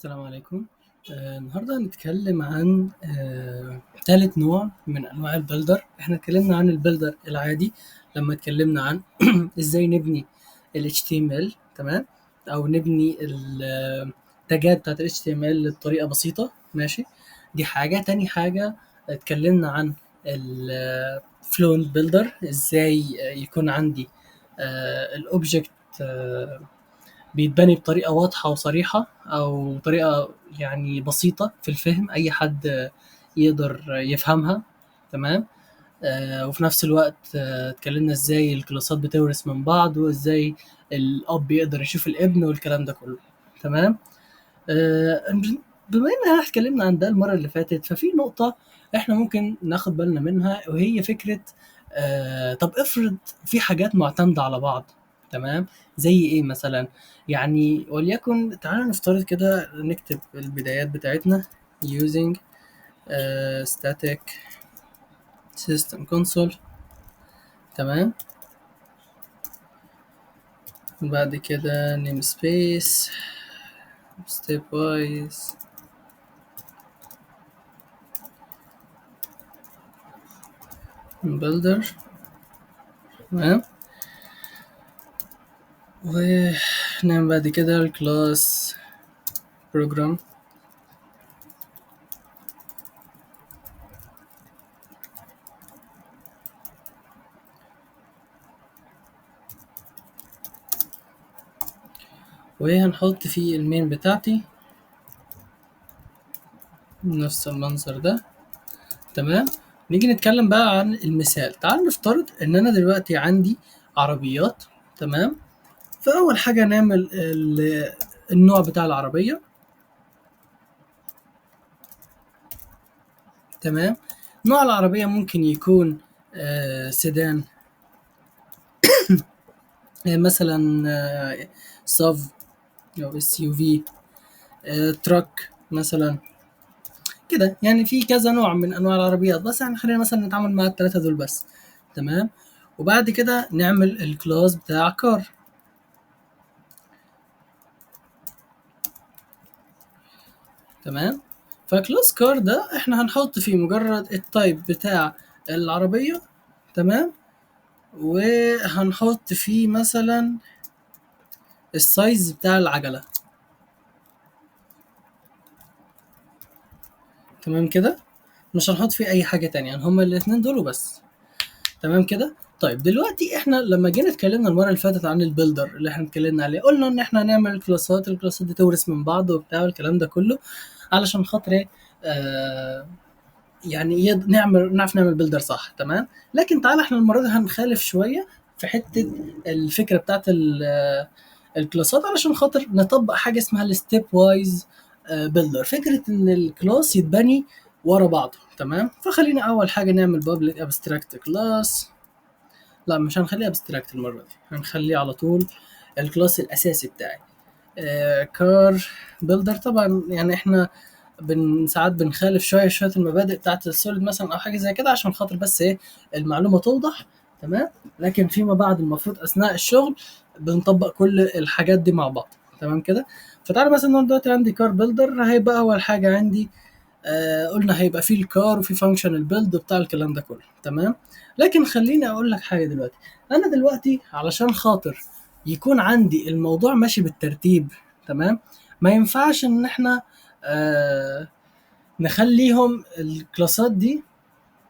السلام عليكم. النهارده هنتكلم عن تالت نوع من أنواع الbuilder. إحنا اتكلمنا عن الbuilder العادي لما اتكلمنا عن إزاي نبني ال HTML، تمام؟ أو نبني التاجات بتاعة ال HTML بطريقة بسيطة، ماشي؟ دي حاجة. تاني حاجة اتكلمنا عن ال Fluent Builder، إزاي يكون عندي الأوبجكت بيتبني بطريقة واضحة وصريحة، أو طريقة يعني بسيطة في الفهم، أي حد يقدر يفهمها، تمام. وفي نفس الوقت اتكلمنا ازاي الكلاسات بتورث من بعض، وازاي الأب يقدر يشوف الابن والكلام ده كله، تمام. آه، بما ان احنا اتكلمنا عن ده المرة اللي فاتت، ففي نقطة احنا ممكن ناخد بالنا منها، وهي فكرة طب افرض في حاجات معتمدة على بعض، تمام. زي ايه مثلا؟ يعني وليكن تعالى نفترض كده، نكتب البدايات بتاعتنا using static system console، تمام. وبعد كده namespace stepwise builder، تمام. ونعمل بعد كده الكلاس program، وهنحط فيه المين بتاعتي نفس المنظر ده، تمام. نيجي نتكلم بقى عن المثال. تعال نفترض ان انا دلوقتي عندي عربيات، تمام. فاول حاجه نعمل النوع بتاع العربيه، تمام. نوع العربيه ممكن يكون سيدان، مثلا ساف او اس يو في، تراك مثلا، كده يعني. في كذا نوع من انواع العربيات، بس يعني خلينا مثلا نتعامل مع الثلاثه دول بس، تمام. وبعد كده نعمل الكلاس بتاع كار، تمام. فكلاس كار ده احنا هنحط فيه مجرد التايب بتاع العربيه، تمام. وهنحط فيه مثلا السايز بتاع العجله، تمام كده. مش هنحط فيه اي حاجه تانية، يعني هما الاتنين دول وبس، تمام كده. طيب دلوقتي احنا لما جينا اتكلمنا المره اللي فاتت عن البيلدر اللي احنا اتكلمنا عليه، قلنا ان احنا هنعمل كلاسات، الكلاسات دي تورث من بعض وبتاع والكلام ده كله، علشان خاطر ايه؟ يعني نعرف نعمل بيلدر صح، تمام. لكن تعالى احنا المره دي هنخالف شويه في حته الفكره بتاعت الكلاسات، علشان خاطر نطبق حاجه اسمها الستيب وايز بيلدر. فكره ان الكلاس يتبني ورا بعضه، تمام. فخلينا اول حاجه نعمل بابليك ابستراكت كلاس. لا، مش هنخليه ابستراكت المره دي، هنخليه على طول الكلاس الاساسي بتاعي كار بيلدر. طبعا يعني احنا ساعات بنخالف شويه المبادئ بتاعت السوليد مثلا، او حاجه زي كده، عشان خاطر بس ايه؟ المعلومه توضح، تمام. لكن فيما بعد المفروض اثناء الشغل بنطبق كل الحاجات دي مع بعض، تمام كده. فتعالى مثلا أنا دلوقتي عندي كار بيلدر، هيبقى اول حاجه عندي قلنا هيبقى فيه الكار وفي فانكشن البيلد بتاع الكلام ده كله، تمام. لكن خليني اقول لك حاجه دلوقتي. انا دلوقتي علشان خاطر يكون عندي الموضوع ماشي بالترتيب، تمام، ما ينفعش ان احنا آه نخليهم الكلاسات دي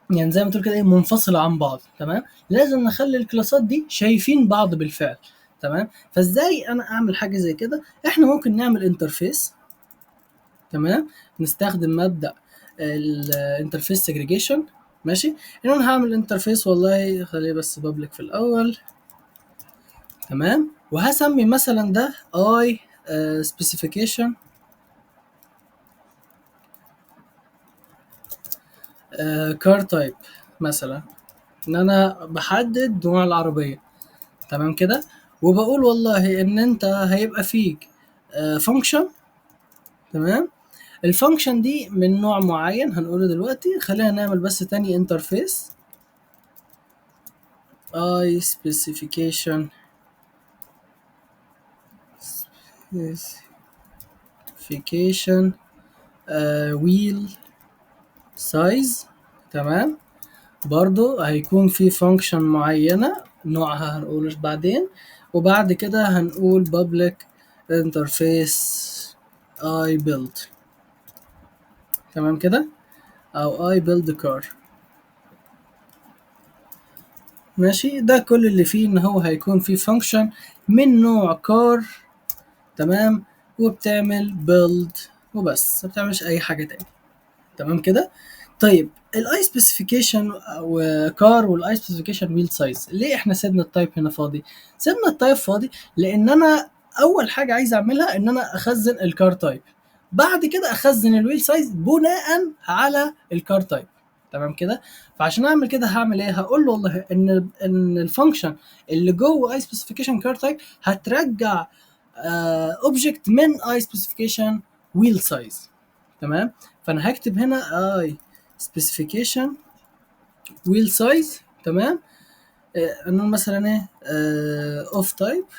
يعني زي ما تقول كده ايه، منفصله عن بعض، تمام. لازم نخلي الكلاسات دي شايفين بعض بالفعل، تمام. فازاي انا اعمل حاجه زي كده؟ احنا ممكن نعمل انترفيس، تمام. نستخدم مبدأ الانترفيس سيجريجيشن، ماشي. ان انا هعمل انترفيس، والله خليه بس بابليك في الاول، تمام. وهسمي مثلا ده اي سبيسيفيكيشن كار تايب مثلا، ان انا بحدد نوع العربيه، تمام كده. وبقول والله ان انت هيبقى فيك فانكشن، تمام. الفانكشن دي من نوع معين هنقوله دلوقتي. خلينا نعمل بس تاني انترفيس اي سبيسيفيكيشن specification wheel size. تمام. برضو هيكون في فانكشن معينة نوعها هنقوله بعدين، وبعد كده هنقول public interface I build. تمام كده، او I build car. ماشي، ده كل اللي فيه ان هو هيكون فيه فانكشن من نوع car. تمام، وبتعمل build وبس، ما بتعملش اي حاجة تاني. تمام كده. طيب الاي سبيسيفيكيشن وكار والاي سبيسيفيكيشن ويل سايز، ليه احنا سيبنا التايب هنا فاضي؟ سيبنا التايب فاضي لان انا اول حاجه عايز اعملها ان انا اخزن الكار تايب، بعد كده اخزن الويل سايز بناء على الكار تايب. تمام كده. فعشان اعمل كده هعمل ايه؟ هقول له والله ان الفانكشن اللي جوه اي سبيسيفيكيشن كار تايب هترجع اوبجكت من اي سبيسيفيكيشن ويل سايز. تمام. فانا هكتب هنا اي specification wheel size. تمام. انه مثلا ايه off type.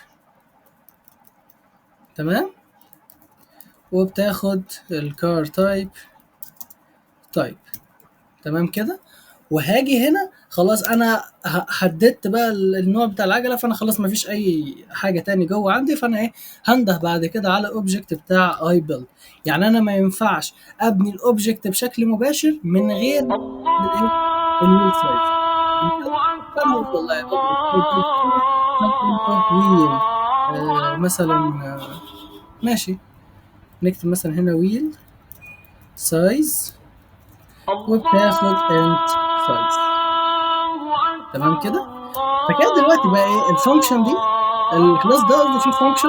تمام. وبتاخد الكار type. تمام كده. وهاجي هنا خلاص انا حددت بقى النوع بتاع العجله، فانا خلاص مفيش اي حاجه تاني جوه عندي، فانا ايه هنده بعد كده على الاوبجكت بتاع اي بيلد. يعني انا ما ينفعش ابني الاوبجكت بشكل مباشر من غير الايه الويل سايز. فانا اقول والله يا اوبجكت اي بيلد هنقول له ويل مثلا ماشي، نكتب مثلا هنا ويل سايز وبتاخد انت سايز. تمام كده. فكده دلوقتي بقى ايه الفانكشن دي، الكلاس ده قصدي فيه فانكشن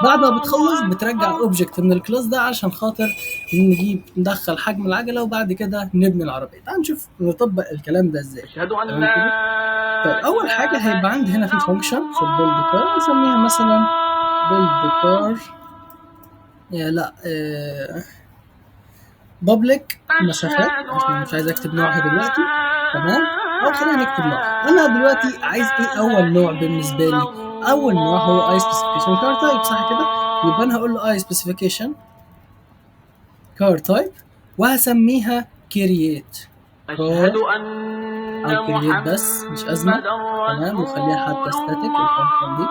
بعد ما بتخلص بترجع اوبجكت من الكلاس ده عشان خاطر ندخل حجم العجله وبعد كده نبني العربيه. تعال نشوف نطبق الكلام ده ازاي. تمام كده. طيب اول حاجه هيبقى عندي هنا في فانكشن في البيلد كار، نسميها مثلا بيلد كار لا بابليك مسافات عشان مش عايز اكتب نوعها دلوقتي. تمام. او خلينا نكتب نوعها. انا دلوقتي عايز ايه اول نوع بالنسبه لي؟ اول نوع هو اي سبيسيفيكيشن كار تايب، صح كده؟ يبقى انا هقول له اي سبيسيفيكيشن كار تايب وهسميها كرييت كار او كرييت بس مش ازمه. تمام. وخليها حتى ستاتيك الفانكشن دي.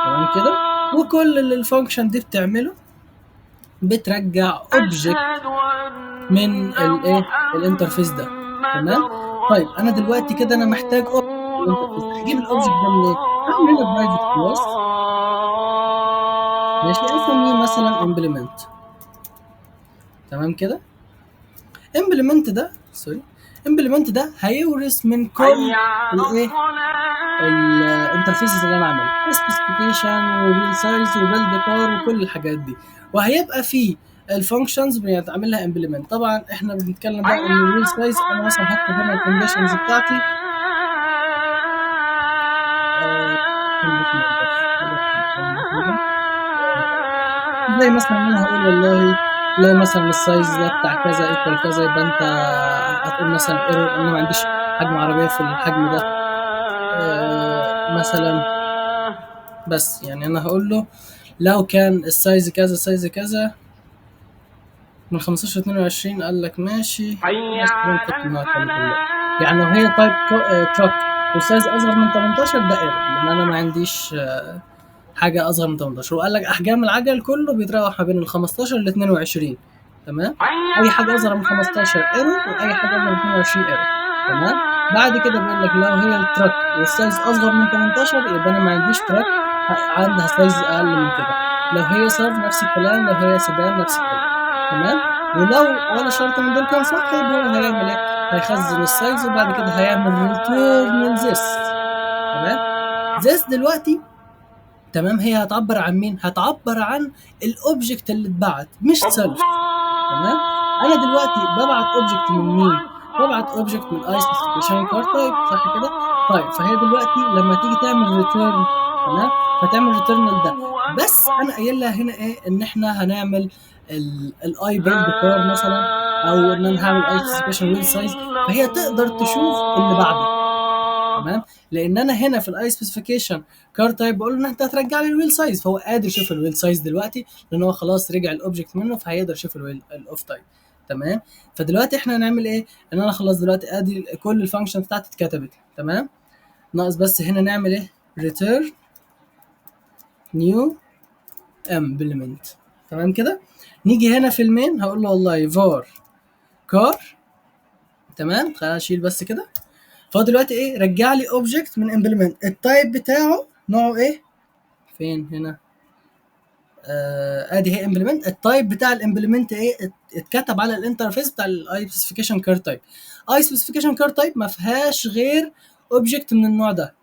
تمام كده. وكل اللي الفانكشن دي بتعمله بترجع اوبجكت من الايه الانترفيس ده. تمام. طيب انا دلوقتي كده انا محتاج الانترفيس، هجيب الاوبجكت ده منين؟ هعمل هنا برايفت كلاس. ماشي، اسميه مثلا امبلمنت. تمام كده. امبلمنت ده امبلمنت ده هيورث من كل الايه الانترفيسز اللي انا عاملها، سبيسيفيكيشن وويل سايز وبيلد كار وكل الحاجات دي، وهيبقى فيه الفانكشنز بنعمل لها امبلمنت. طبعا احنا بنتكلم بقى ان الويل سايز انا مثلا هكتب هنا الكونديشنز بتاعتي زي مثلا انا هقول والله لو مثلا السايز ده بتاع كذا ايكوال كذا، يبقى انت هتقول مثلا ايرور ان انا ما عنديش حجم عربيه في الحجم ده مثلا. بس يعني انا هقول له لو كان السايز كذا سايز كذا من 15 ل 22 قال لك ماشي بس نحط النوع التاني كله. يعني لو هي تايب تراك والسايز اصغر من 18 ده ايرور لان انا ما عنديش حاجه اصغر من 18. وقال لك احجام العجل كله بيتراوح ما بين ال 15 ل 22. تمام. اي حاجه اصغر من 15 ايرور واي حاجه اصغر من 22 ايرور. تمام. بعد كده بيقول لك لو هي التراك والسايز اصغر من 18 يبقى انا ما عنديش تراك عندها سايز اقل من كده. لو هي صرف نفس الكلام، لو هي سيدان نفس الكلام. تمام. ولو ولا شرط من دول كان صح يبقى هو هيعمل ايه؟ هيخزن السايز وبعد كده هيعمل ريتيرن لذس. تمام. ذس دلوقتي تمام هي هتعبر عن مين؟ هتعبر عن الاوبجكت اللي اتبعت مش سيلف. تمام. انا دلوقتي ببعت اوبجكت من مين؟ ببعت اوبجكت من اي سبيسيفيكيشن كار تايب، صح كده؟ طيب فهي دلوقتي لما تيجي تعمل ريتيرن، تمام، فتعمل ريتيرن لده. بس انا قايل لها هنا ايه؟ ان احنا هنعمل الاي بيلد كار مثلا، او ان انا هعمل اي سبيسيفيكيشن ويل سايز، فهي تقدر تشوف اللي بعده. تمام، لان انا هنا في الاي سبيسيفيكيشن كار تايب بقول له ان انت هترجع لي الويل سايز، فهو قادر يشوف الويل سايز دلوقتي لان هو خلاص رجع الاوبجكت منه، فهيقدر يشوف الويل الاوف تايب. تمام. فدلوقتي احنا هنعمل ايه؟ ان انا خلاص دلوقتي ادي كل الفانكشن بتاعتي اتكتبت. تمام. ناقص بس هنا نعمل ايه؟ return new implement. تمام كده. نيجي هنا في المين هقول له والله var car. تمام. خلينا نشيل بس كده. فهو دلوقتي ايه؟ رجع لي اوبجكت من امبلمنت، التايب بتاعه نوعه ايه؟ فين هنا؟ ادي هي امبلمنت، التايب بتاع الامبلمنت ايه؟ اتكتب على الانترفيس بتاع الاي سبيسيفيكيشن كار تايب. اي سبيسيفيكيشن كار تايب ما فيهاش غير اوبجكت من النوع ده،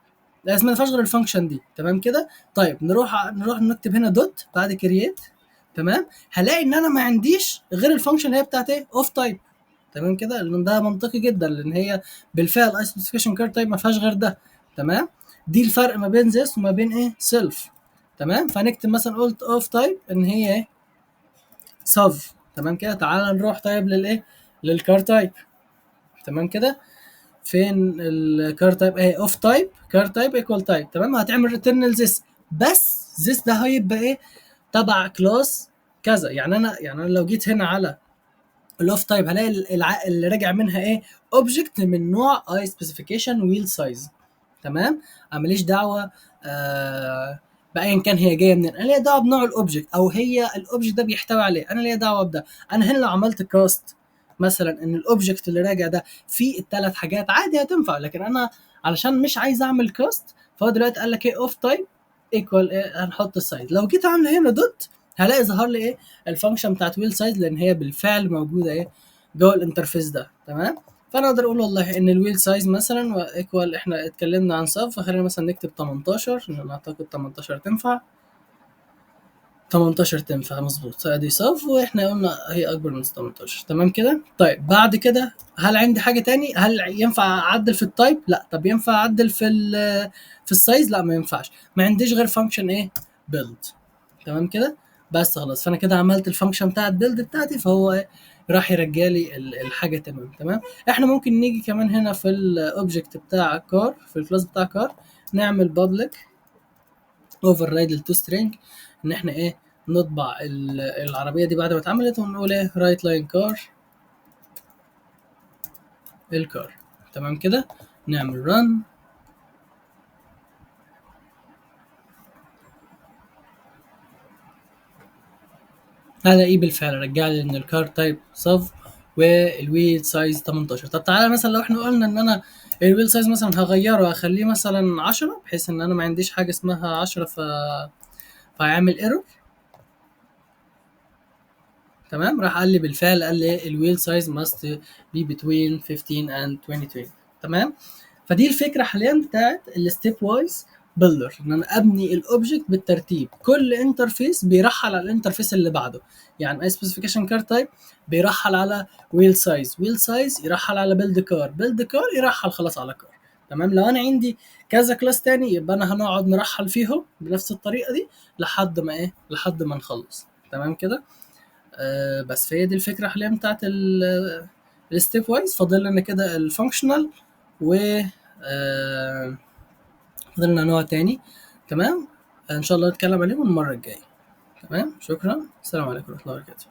لازم ما فيهاش غير الفانكشن دي. تمام كده. طيب نروح نكتب هنا دوت بعد كرييت. تمام. هلاقي ان انا ما عنديش غير الفانكشن اللي هي بتاعت ايه؟ اوف تايب. تمام كده، لان ده منطقي جدا لان هي بالفعل اي سبيسيفيكيشن كار تايب ما فيهاش غير ده. تمام. دي الفرق ما بين this وما بين ايه؟ سيلف. تمام. فهنكتب مثلا قلت اوف تايب ان هي ايه؟ سب. تمام كده. تعال نروح طيب للايه؟ للكار تايب. تمام كده. فين الكار تايب؟ اهي اوف تايب كار تايب ايكوال تايب. تمام. هتعمل ريتيرن لذس، بس this ده هيبقى ايه؟ تبع كلاس كذا. يعني انا لو جيت هنا على الاوف تايب هلاقي اللي راجع منها ايه؟ اوبجكت من نوع اي سبيسيفيكيشن ويل سايز. تمام. انا ماليش دعوه بايا كان هي جايه منين، انا ليا دعوه بنوع الاوبجكت او هي الاوبجكت ده بيحتوي عليه، انا ليا دعوه بده. انا هنا لو عملت كاست مثلا ان الاوبجكت اللي راجع ده فيه الثلاث حاجات عادي هتنفع، لكن انا علشان مش عايز اعمل كاست فهو دلوقتي قال لك ايه؟ اوف تايب ايكوال ايه؟ هنحط السايز. لو جيت اعمل هنا دوت هلاقي ظهر لي ايه؟ الفانكشن بتاعت ويل سايز، لان هي بالفعل موجوده ايه؟ جوه الانترفيس ده. تمام. فانا اقدر اقول والله ان الويل سايز مثلا ايكوال، احنا اتكلمنا عن صف فخلينا مثلا نكتب 18، لان اعتقد 18 تنفع. 18 تنفع مظبوط، ادي صف واحنا قلنا هي اكبر من 18. تمام كده. طيب بعد كده هل عندي حاجه تاني؟ هل ينفع اعدل في التايب؟ لا. طب ينفع اعدل في السايز؟ لا ما ينفعش. ما عنديش غير فانكشن ايه؟ بيلد. تمام كده. بس خلاص، فانا كده عملت الفانكشن بتاع البيلد بتاعتي، فهو إيه؟ راح يرجع لي الحاجه. تمام. تمام. احنا ممكن نيجي كمان هنا في الاوبجكت بتاع كار، في الكلاس بتاع كار، نعمل بابليك اوفر رايد التو سترينج، ان احنا ايه؟ نطبع العربيه دي بعد ما اتعملت ونقول ايه؟ رايت لاين كار الكار. تمام كده. نعمل رن. هلاقيه بالفعل رجع لي ان الكار تايب صف والويل سايز 18. طب تعالى مثلا لو احنا قلنا ان انا الويل سايز مثلا هغيره هخليه مثلا 10، بحيث ان انا ما عنديش حاجه اسمها 10 فهيعمل ايرور. تمام. راح قال لي بالفعل، قال لي الويل سايز must be between 15 and 22. تمام. فدي الفكره حاليا بتاعت الستيب وايز بيلدر، ان انا ابني الاوبجكت بالترتيب، كل انترفيس بيرحل على الانترفيس اللي بعده. يعني اي سبيسيفيكيشن كار تايب بيرحل على ويل سايز، ويل سايز يرحل على بيلد كار، بيلد كار يرحل خلاص على كار. تمام. لو انا عندي كذا كلاس تاني يبقى انا هنقعد نرحل فيهم بنفس الطريقه دي لحد ما ايه؟ لحد ما نخلص. تمام كده. بس فهي دي الفكره حاليا بتاعت الستيب وايز. فاضل لنا كده الفانكشنال و فاضل لنا نوع تاني. تمام. ان شاء الله نتكلم عليهم المره الجايه. تمام. شكرا. السلام عليكم ورحمه الله وبركاته.